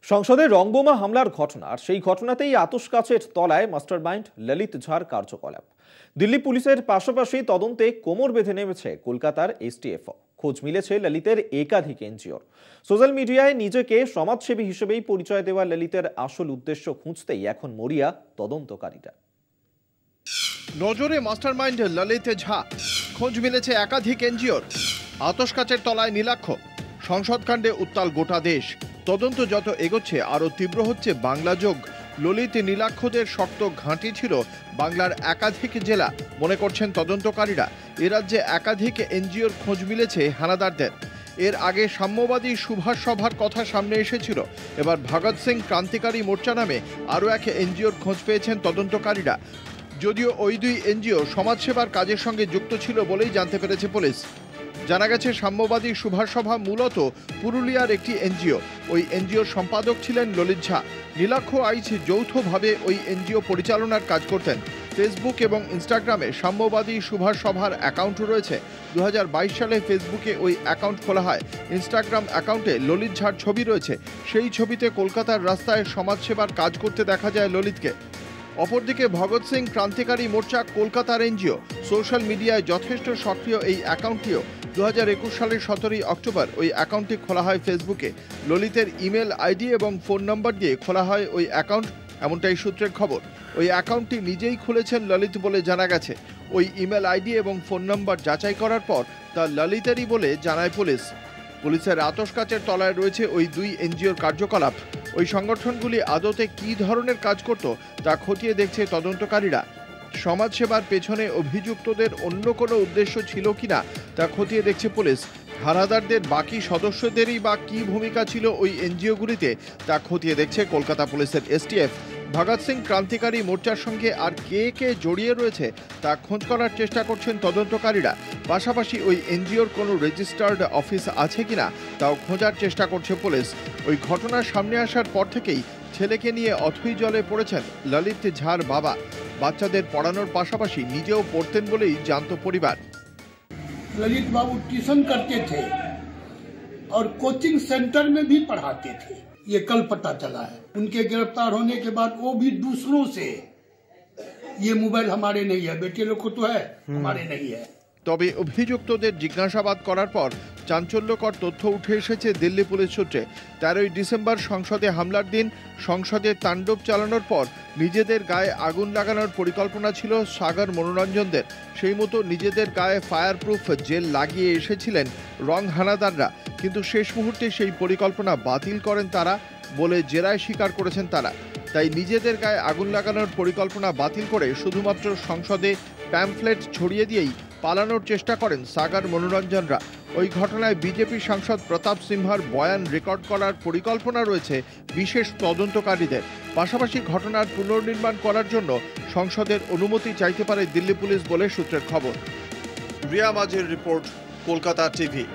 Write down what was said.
সংসদে রংবোমা হামলার ঘটনা আর সেই ঘটনাতেই আতশ কাচের তলায় মাস্টারমাইন্ড ললিত ঝার কার্যকলাপ। দিল্লি পুলিশের পাশাপাশি তদন্তে কোমর বেঁধে নেমেছে কলকাতার এসটিএফও। খোঁজ মিলেছে ললিতের একাধিক এনজিওর। সোশ্যাল মিডিয়ায় নিজেকে সমাজসেবী হিসেবেই পরিচয় দেওয়া ললিতের আসল উদ্দেশ্য খুঁজতেই এখন মরিয়া তদন্তকারীরা। নজরে মাস্টারমাইন্ড ললিত ঝা, খোঁজ মিলেছে একাধিক এনজিওর। আতশ কাচের তলায় নীলাক্ষ, সংসদকাণ্ডে উত্তাল গোটা দেশ। তদন্ত যত এগোচ্ছে আরও তীব্র হচ্ছে বাংলা যোগ। ললিত নীলাক্ষদের শক্ত ঘাঁটি ছিল বাংলার একাধিক জেলা, মনে করছেন তদন্তকারীরা। এ রাজ্যে একাধিক এনজিওর খোঁজ মিলেছে হানাদারদের। এর আগে সাম্যবাদী সুভাষ সভার কথা সামনে এসেছিল। এবার ভগৎ সিং ক্রান্তিকারী মোর্চা নামে আরও এক এনজিওর খোঁজ পেয়েছেন তদন্তকারীরা। যদিও ওই দুই এনজিও সমাজসেবার কাজের সঙ্গে যুক্ত ছিল বলেই জানতে পেরেছে পুলিশ। জানা গেছে সাম্যবাদী সুভাষ সভা মূলত পুরুলিয়ার একটি এনজিও। ওই এনজিওর সম্পাদক ছিলেন ললিত ঝা। নীলাক্ষ আইচ যৌথভাবে ওই এনজিও পরিচালনার কাজ করতেন। ফেসবুক এবং ইনস্টাগ্রামে সাম্যবাদী সুভাষ সভার অ্যাকাউন্ট রয়েছে। 2022 সালে ফেসবুকে ওই অ্যাকাউন্ট খোলা হয়। ইনস্টাগ্রাম অ্যাকাউন্টে ললিত ঝার ছবি রয়েছে। সেই ছবিতে কলকাতার রাস্তায় সমাজসেবার কাজ করতে দেখা যায় ললিতকে। অপরদিকে ভগৎ সিং ক্রান্তিকারী মোর্চা কলকাতার এনজিও। সোশ্যাল মিডিয়ায় যথেষ্ট সক্রিয় এই অ্যাকাউন্টটিও। 2021 সালের 17 অক্টোবর ওই অ্যাকাউন্টটি খোলা হয় ফেসবুকে। ললিতের ইমেল আইডি এবং ফোন নম্বর দিয়ে খোলা হয় ওই অ্যাকাউন্ট, এমনটাই সূত্রের খবর। ওই অ্যাকাউন্টটি নিজেই খুলেছেন ললিত বলে জানা গেছে। ওই ইমেল আইডি এবং ফোন নম্বর যাচাই করার পর তা ললিতেরই বলে জানায় পুলিশ। পুলিশের আতশ কাচের তলায় রয়েছে ওই দুই এনজিওর কার্যকলাপ। ওই সংগঠনগুলি আদতে কী ধরনের কাজ করত তা খতিয়ে দেখছে তদন্তকারীরা। সমাজসেবার পেছনে অভিযুক্তদের অন্য কোনো উদ্দেশ্য ছিল কিনা তা খতিয়ে দেখছে পুলিশ। হানাদারদের বাকি সদস্যদেরই বা কী ভূমিকা ছিল ওই এনজিওগুলিতে তা খতিয়ে দেখছে কলকাতা পুলিশের এসটিএফ। ভগৎ সিং ক্রান্তিকারী মোর্চার সঙ্গে আর কে কে জড়িয়ে রয়েছে তা খোঁজ করার চেষ্টা করছেন তদন্তকারীরা। পাশাপাশি ওই এনজিওর কোনো রেজিস্টার্ড অফিস আছে কিনা তাও খোঁজার চেষ্টা করছে পুলিশ। ওই ঘটনার সামনে আসার পর থেকেই ছেলেকে নিয়ে অথই জলে পড়েছেন ললিত ঝার বাবা। বাচ্চাদের পড়ানোর পাশাপাশি নিজেও পড়তেন বলেই জানত পরিবার। ललित बाबू ट्यूशन करते थे और कोचिंग सेंटर में भी पढ़ाते थे, ये कल पता चला है। उनके गिरफ्तार होने के बाद वो भी दूसरों से, ये मोबाइल हमारे नहीं है, बेटे लोग को तो है, हमारे नहीं है। তবে অভিযুক্তদের জিজ্ঞাসাবাদ করার পর চাঞ্চল্যকর তথ্য উঠে এসেছে দিল্লি পুলিশ সূত্রে। 13 ডিসেম্বর সংসদে হামলার দিন সংসদে তাণ্ডব চালানোর পর নিজেদের গায়ে আগুন লাগানোর পরিকল্পনা ছিল সাগর মনোরঞ্জনদের। সেই মতো নিজেদের গায়ে ফায়ারপ্রুফ জেল লাগিয়ে এসেছিলেন রং হানাদাররা, কিন্তু শেষ মুহূর্তে সেই পরিকল্পনা বাতিল করেন তারা বলে জেরায় স্বীকার করেছেন তারা। তাই নিজেদের গায়ে আগুন লাগানোর পরিকল্পনা বাতিল করে শুধুমাত্র সংসদে প্যামফ্লেট ছড়িয়ে দিয়েই পালানোর চেষ্টা করেন সাগর মনোরঞ্জনরা। ওই ঘটনায় বিজেপি সাংসদ প্রতাপ সিনহার বয়ান রেকর্ড করার পরিকল্পনা রয়েছে বিশেষ তদন্তকারীদের। পাশাপাশি ঘটনার পুনর্নির্মাণ করার জন্য সংসদের অনুমতি চাইতে পারে দিল্লি পুলিশ বলে সূত্রের খবর। রিয়া মাঝির রিপোর্ট, কলকাতা টিভি।